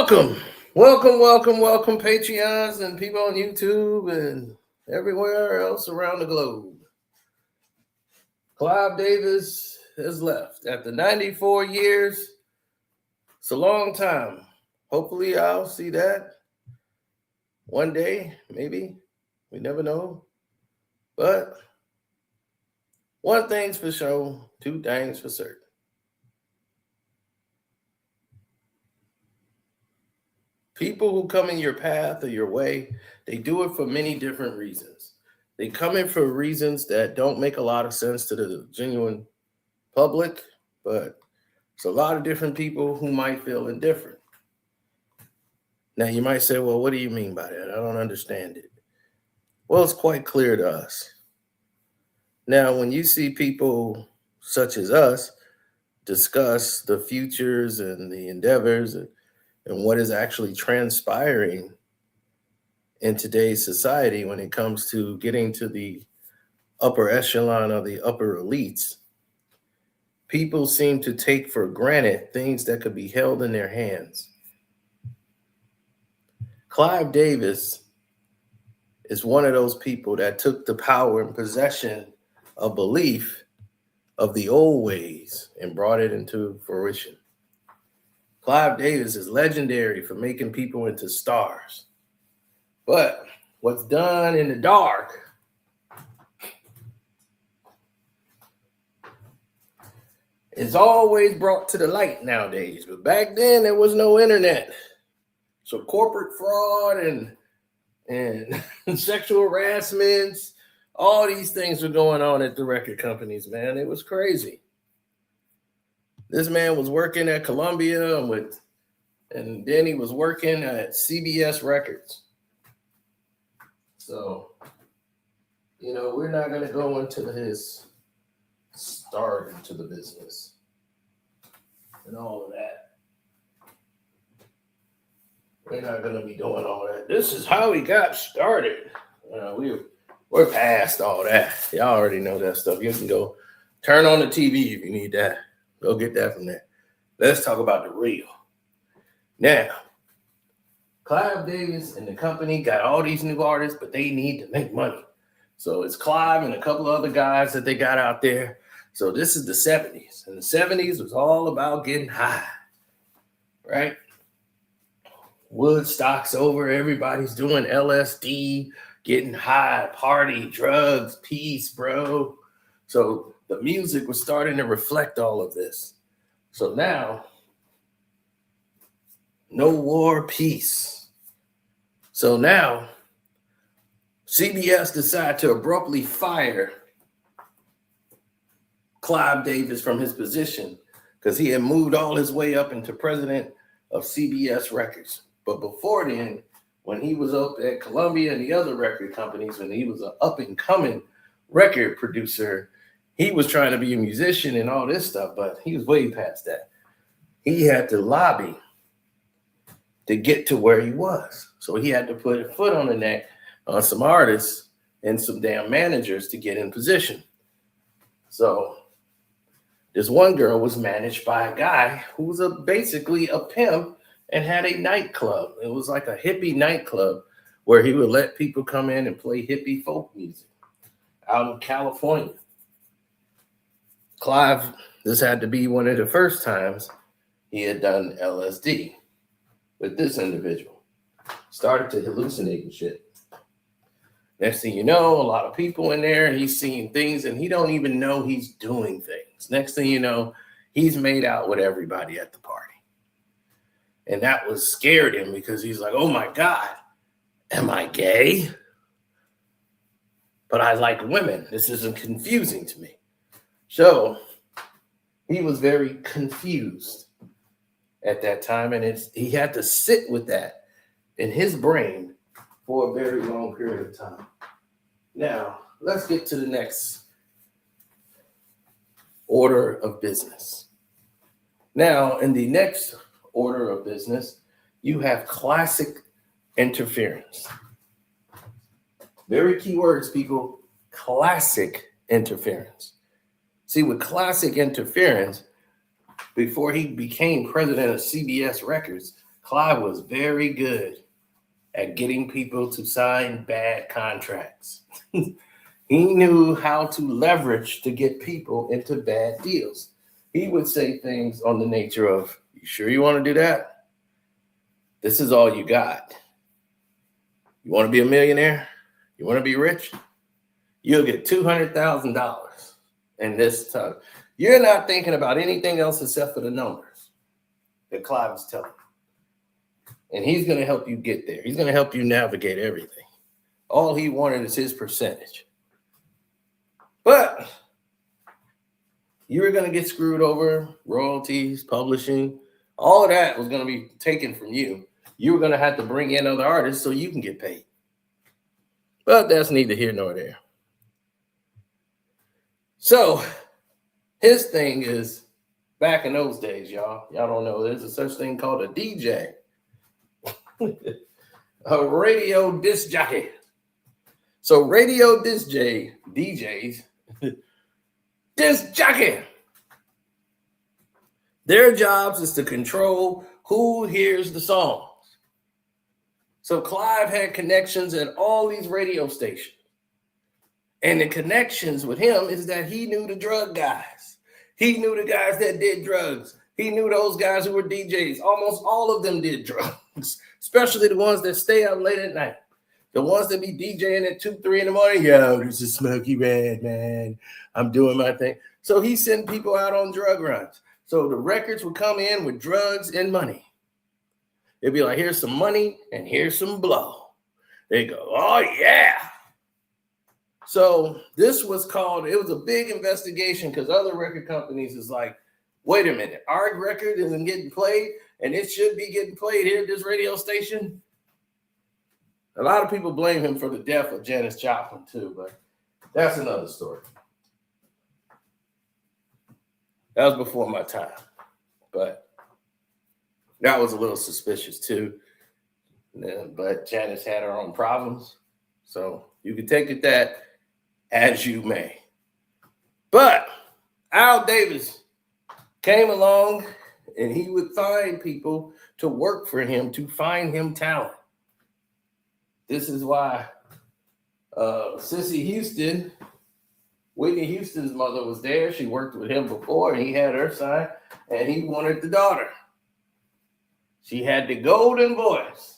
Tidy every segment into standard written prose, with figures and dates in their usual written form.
Welcome, Patreons and people on YouTube and everywhere else around the globe. Clive Davis has left after 94 years. It's a long time. Hopefully, I'll see that one day, maybe. We never know. But one thing's for sure, two things for certain. People who come in your path or your way, they do it for many different reasons. They come in for reasons that don't make a lot of sense to the genuine public, but it's a lot of different people who might feel indifferent. Now, you might say, well, what do you mean by that? I don't understand it. Well, it's quite clear to us. Now, when you see people such as us discuss the futures and the endeavors and what is actually transpiring in today's society when it comes to getting to the upper echelon of the upper elites, people seem to take for granted things that could be held in their hands. Clive Davis is one of those people that took the power and possession of belief of the old ways and brought it into fruition. Clive Davis is legendary for making people into stars. But what's done in the dark is always brought to the light nowadays. But back then, there was no internet. So corporate fraud and sexual harassments, all these things were going on at the record companies, man. It was crazy. This man was working at Columbia and then he was working at CBS Records. So, we're not going to go into his start into the business and all of that. We're not going to be doing all that. This is how he got started. We're past all that. Y'all already know that stuff. You can go turn on the TV if you need that. Go get that from there. Let's talk about the real. Now, Clive Davis and the company got all these new artists, but they need to make money. So it's Clive and a couple of other guys that they got out there. So this is the 70s. And the 70s was all about getting high, right? Woodstock's over. Everybody's doing LSD, getting high, party, drugs, peace, bro. So the music was starting to reflect all of this. So now, no war, peace. So now, CBS decided to abruptly fire Clive Davis from his position because he had moved all his way up into president of CBS Records. But before then, when he was up at Columbia and the other record companies, when he was an up-and-coming record producer, he was trying to be a musician and all this stuff, but he was way past that. He had to lobby to get to where he was. So he had to put a foot on the neck on some artists and some damn managers to get in position. So this one girl was managed by a guy who was basically a pimp and had a nightclub. It was like a hippie nightclub where he would let people come in and play hippie folk music out in California. Clive, this had to be one of the first times he had done LSD with this individual. Started to hallucinate and shit. Next thing you know, a lot of people in there, he's seeing things and he don't even know he's doing things. Next thing you know, he's made out with everybody at the party. And that was scared him because he's like, oh my God, am I gay? But I like women. This isn't confusing to me. So he was very confused at that time. And he had to sit with that in his brain for a very long period of time. Now, let's get to the next order of business. Now, in the next order of business, you have classic interference. Very key words, people. Classic interference. See, with classic interference, before he became president of CBS Records, Clive was very good at getting people to sign bad contracts. He knew how to leverage to get people into bad deals. He would say things on the nature of, "You sure you want to do that? This is all you got. You want to be a millionaire? You want to be rich? You'll get $200,000 in this time." You're not thinking about anything else except for the numbers that Clive is telling you. And he's going to help you get there. He's going to help you navigate everything. All he wanted is his percentage. But you were going to get screwed over, royalties, publishing, all of that was going to be taken from you. You were going to have to bring in other artists so you can get paid. But that's neither here nor there. So his thing is, back in those days, y'all don't know, there's a such thing called a DJ, a radio disc jockey. So radio DJs, disc jockey. Their jobs is to control who hears the songs. So Clive had connections at all these radio stations. And the connections with him is that he knew the drug guys. He knew the guys that did drugs. He knew those guys who were DJs. Almost all of them did drugs, especially the ones that stay up late at night. The ones that be DJing at 2, 3 in the morning. Yo, this is Smokey Red, man. I'm doing my thing. So he sent people out on drug runs. So the records would come in with drugs and money. It'd be like, here's some money and here's some blow. They go, oh, yeah. So this was called, it was a big investigation because other record companies is like, wait a minute, our record isn't getting played and it should be getting played here at this radio station. A lot of people blame him for the death of Janis Joplin too, but that's another story. That was before my time, but that was a little suspicious too. But Janis had her own problems, so you can take it that as you may. But Al Davis came along and he would find people to work for him, to find him talent. This is why Sissy Houston, Whitney Houston's mother, was there. She worked with him before and he had her signed and he wanted the daughter. She had the golden voice.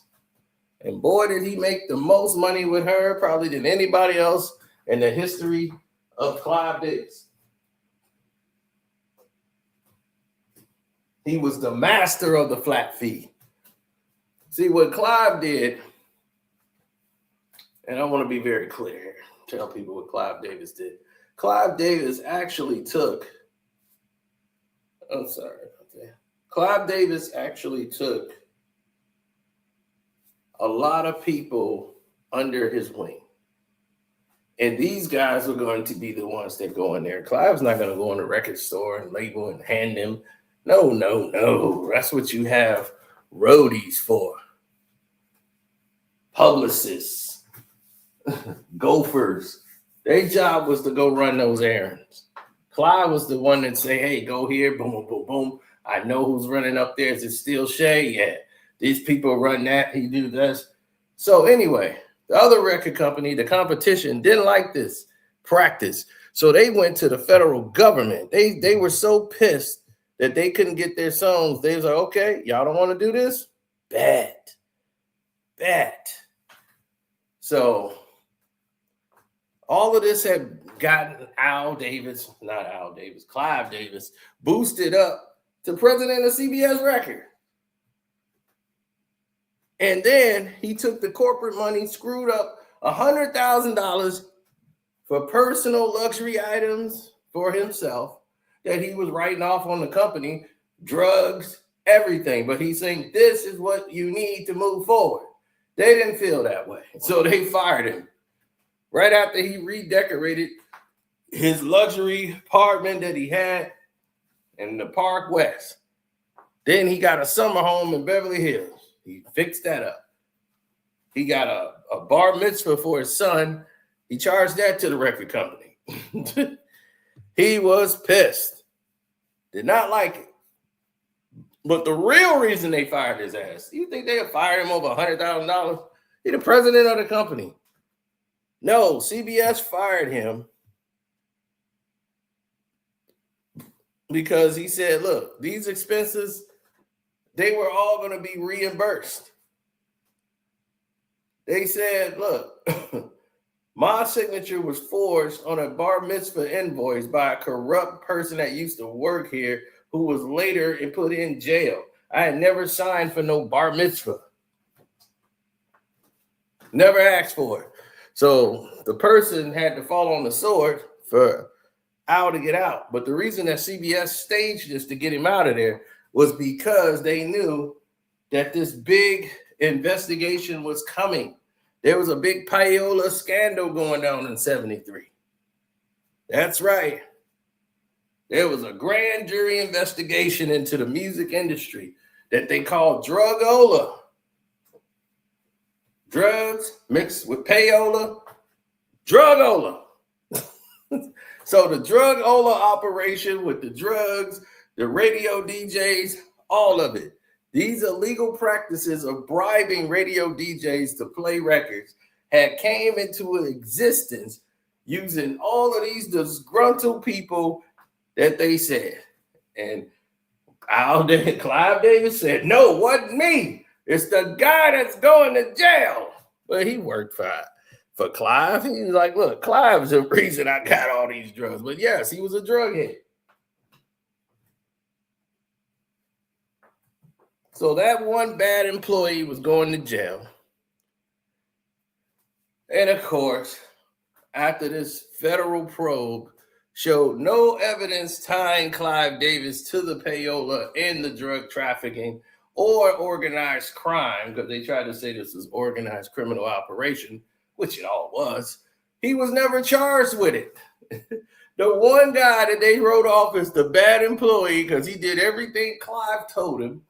And boy, did he make the most money with her probably than anybody else in the history of Clive Davis. He was the master of the flat fee. See what Clive did, and I want to be very clear here, tell people what Clive Davis did. Clive Davis actually took, Clive Davis actually took a lot of people under his wing. And these guys are going to be the ones that go in there. Clive's not going to go in the record store and label and hand them. No. That's what you have roadies for. Publicists, gophers. Their job was to go run those errands. Clive was the one that say, hey, go here, boom, boom, boom, boom. I know who's running up there. Is it still Shay? Yeah. These people run that. He do this. So anyway, the other record company, the competition, didn't like this practice. So they went to the federal government. They were so pissed that they couldn't get their songs. They was like, okay, y'all don't want to do this? Bad. So all of this had gotten Clive Davis, boosted up to president of CBS Records. And then he took the corporate money, screwed up $100,000 for personal luxury items for himself that he was writing off on the company, drugs, everything. But he's saying, this is what you need to move forward. They didn't feel that way. So they fired him right after he redecorated his luxury apartment that he had in the Park West. Then he got a summer home in Beverly Hills. He fixed that up. He got a bar mitzvah for his son. He charged that to the record company. He was pissed. Did not like it. But the real reason they fired his ass, you think they would fire him over $100,000? He's the president of the company. No, CBS fired him because he said, look, these expenses, they were all going to be reimbursed. They said, look, my signature was forged on a bar mitzvah invoice by a corrupt person that used to work here who was later put in jail. I had never signed for no bar mitzvah. Never asked for it. So the person had to fall on the sword for Al to get out. But the reason that CBS staged this to get him out of there was because they knew that this big investigation was coming. There was a big payola scandal going down in 73. That's right. There was a grand jury investigation into the music industry that they called drugola. Drugs mixed with payola, drugola. So the drugola operation with the drugs, the radio DJs, all of it. These illegal practices of bribing radio DJs to play records had came into existence using all of these disgruntled people that they said. And Clive Davis said, no, it wasn't me. It's the guy that's going to jail. Well, he worked for Clive. He was like, look, Clive's the reason I got all these drugs. But yes, he was a drug head. So that one bad employee was going to jail. And of course, after this federal probe showed no evidence tying Clive Davis to the payola and the drug trafficking or organized crime, because they tried to say this was organized criminal operation, which it all was, he was never charged with it. The one guy that they wrote off as the bad employee because he did everything Clive told him.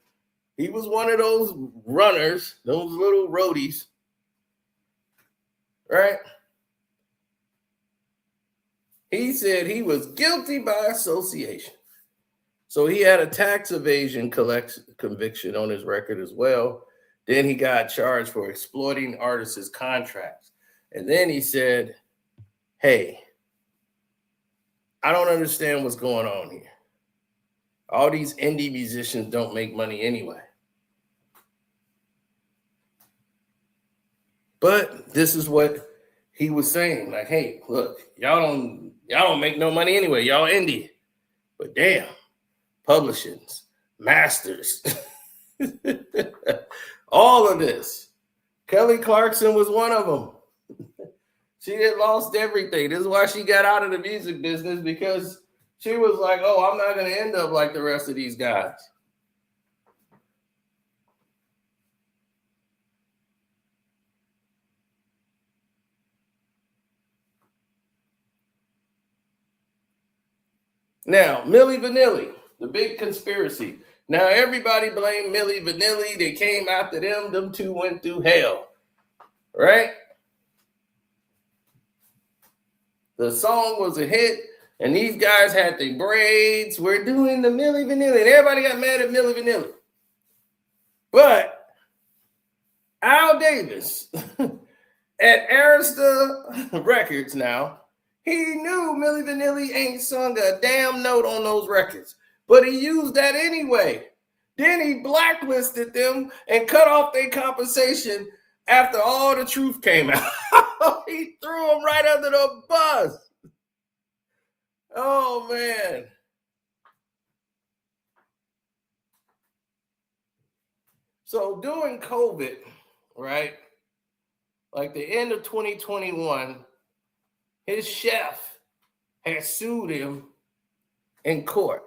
He was one of those runners, those little roadies, right? He said he was guilty by association. So he had a tax evasion conviction on his record as well. Then he got charged for exploiting artists' contracts. And then he said, hey, I don't understand what's going on here. All these indie musicians don't make money anyway. But this is what he was saying. Like, hey, look, y'all don't make no money anyway. Y'all indie. But damn, publishings, masters, all of this. Kelly Clarkson was one of them. She had lost everything. This is why she got out of the music business, because she was like, oh, I'm not going to end up like the rest of these guys. Now, Milli Vanilli, the big conspiracy. Now, everybody blamed Milli Vanilli. They came after them. Them two went through hell, right? The song was a hit, and these guys had their braids. We're doing the Milli Vanilli. And everybody got mad at Milli Vanilli. But Al Davis at Arista Records now, he knew Milli Vanilli ain't sung a damn note on those records, but he used that anyway. Then he blacklisted them and cut off their compensation after all the truth came out. He threw them right under the bus. Oh, man. So during COVID, right, like the end of 2021, his chef had sued him in court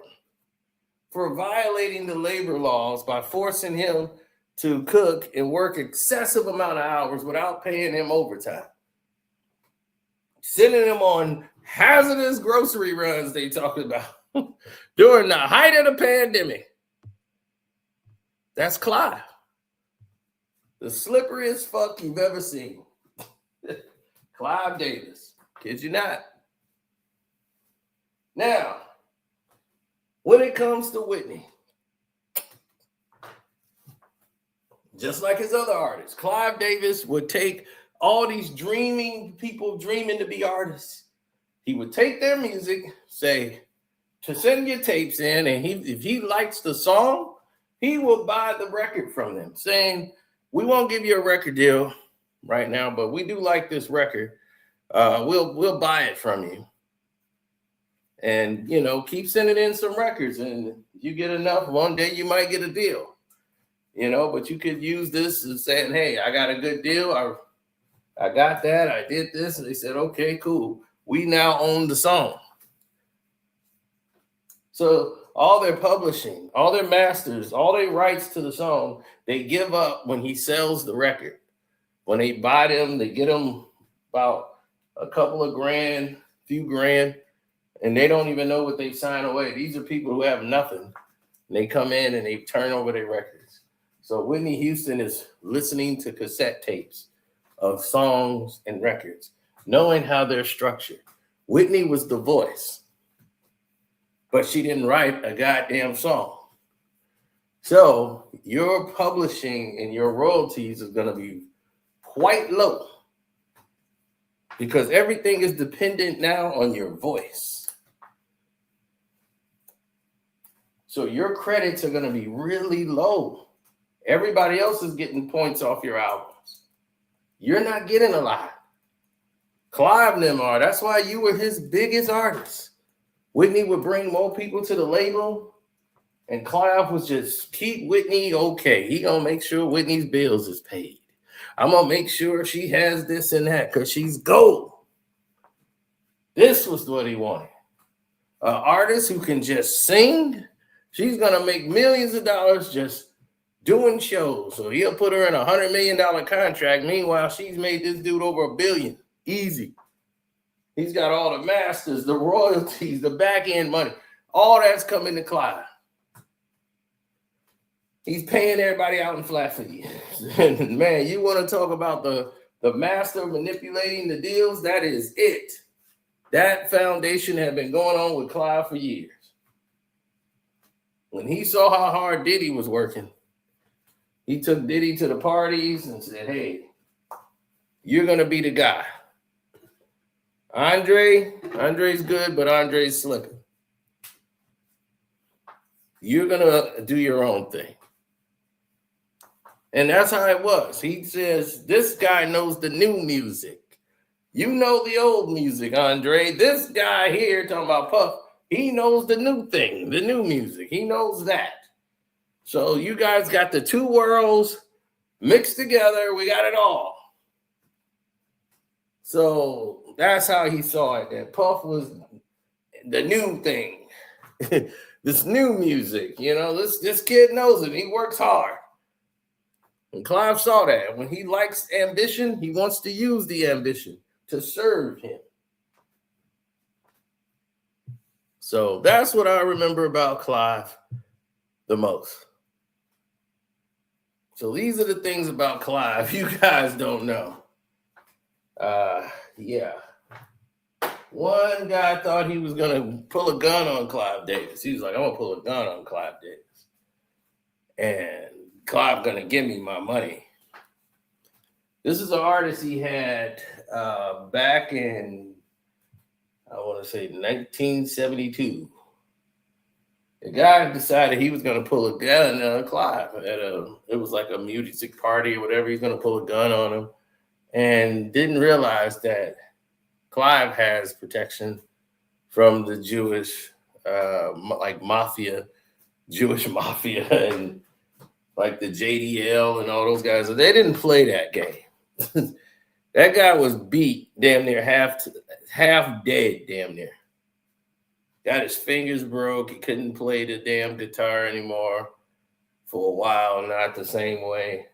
for violating the labor laws by forcing him to cook and work excessive amount of hours without paying him overtime. Sending him on hazardous grocery runs they talked about during the height of the pandemic. That's Clive. The slipperiest fuck you've ever seen. Clive Davis. Kid you not. Now, when it comes to Whitney, just like his other artists. Clive Davis would take all these dreaming people dreaming to be artists. He would take their music, say, to send your tapes in, and if he likes the song, he will buy the record from them, saying, "We won't give you a record deal right now, but we do like this record. We'll buy it from you, and keep sending in some records, and if you get enough, one day you might get a deal." But you could use this as saying, "Hey, I got a good deal. I got that. I did this." And they said, "Okay, cool. We now own the song." So all their publishing, all their masters, all their rights to the song, they give up when he sells the record. When they buy them, they get them about a couple of grand, few grand, and they don't even know what they sign away. These are people who have nothing. And they come in and they turn over their records. So Whitney Houston is listening to cassette tapes of songs and records, knowing how they're structured. Whitney was the voice, but she didn't write a goddamn song. So your publishing and your royalties is going to be quite low because everything is dependent now on your voice. So your credits are going to be really low. Everybody else is getting points off your albums. You're not getting a lot. Clive and them are. That's why you were his biggest artist. Whitney would bring more people to the label, and Clive was just keep Whitney okay. He gonna make sure Whitney's bills is paid. I'm gonna make sure she has this and that because she's gold. This was what he wanted. An artist who can just sing. She's gonna make millions of dollars just doing shows. So he'll put her in $100 million contract. Meanwhile, she's made this dude over $1 billion. Easy. He's got all the masters, the royalties, the back end money. All that's coming to Clive. He's paying everybody out in flat fees. Man, you want to talk about the master manipulating the deals? That is it. That foundation had been going on with Clive for years. When he saw how hard Diddy was working, he took Diddy to the parties and said, "Hey, you're going to be the guy. Andre's good, but Andre's slicker. You're going to do your own thing." And that's how it was. He says, "This guy knows the new music. You know the old music, Andre. This guy here talking about Puff, he knows the new thing, the new music. He knows that. So you guys got the two worlds mixed together. We got it all." So that's how he saw it, that Puff was the new thing. This new music, this kid knows it. He works hard. And Clive saw that. When he likes ambition, he wants to use the ambition to serve him. So that's what I remember about Clive the most. So these are the things about Clive you guys don't know. Yeah. One guy thought he was going to pull a gun on Clive Davis. He was like, "I'm going to pull a gun on Clive Davis. And Clive going to give me my money." This is an artist he had back in, I want to say, 1972. The guy decided he was going to pull a gun on Clive. It was like a music party or whatever. He's going to pull a gun on him. And didn't realize that Clive has protection from the Jewish, mafia, Jewish mafia, and like the JDL and all those guys. So they didn't play that game. That guy was beat damn near half dead, damn near. Got his fingers broke. He couldn't play the damn guitar anymore for a while, not the same way.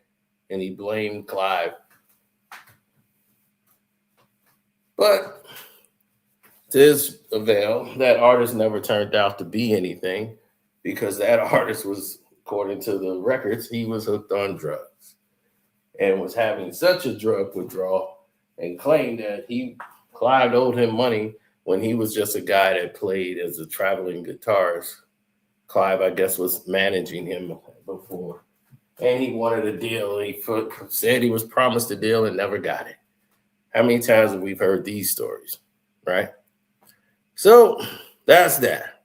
And he blamed Clive. But to his avail, that artist never turned out to be anything because that artist was, according to the records, he was hooked on drugs and was having such a drug withdrawal and claimed that Clive owed him money when he was just a guy that played as a traveling guitarist. Clive, I guess, was managing him before. and he wanted a deal. He said he was promised a deal and never got it. How many times have we heard these stories, right? So that's that.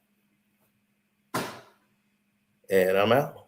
And I'm out.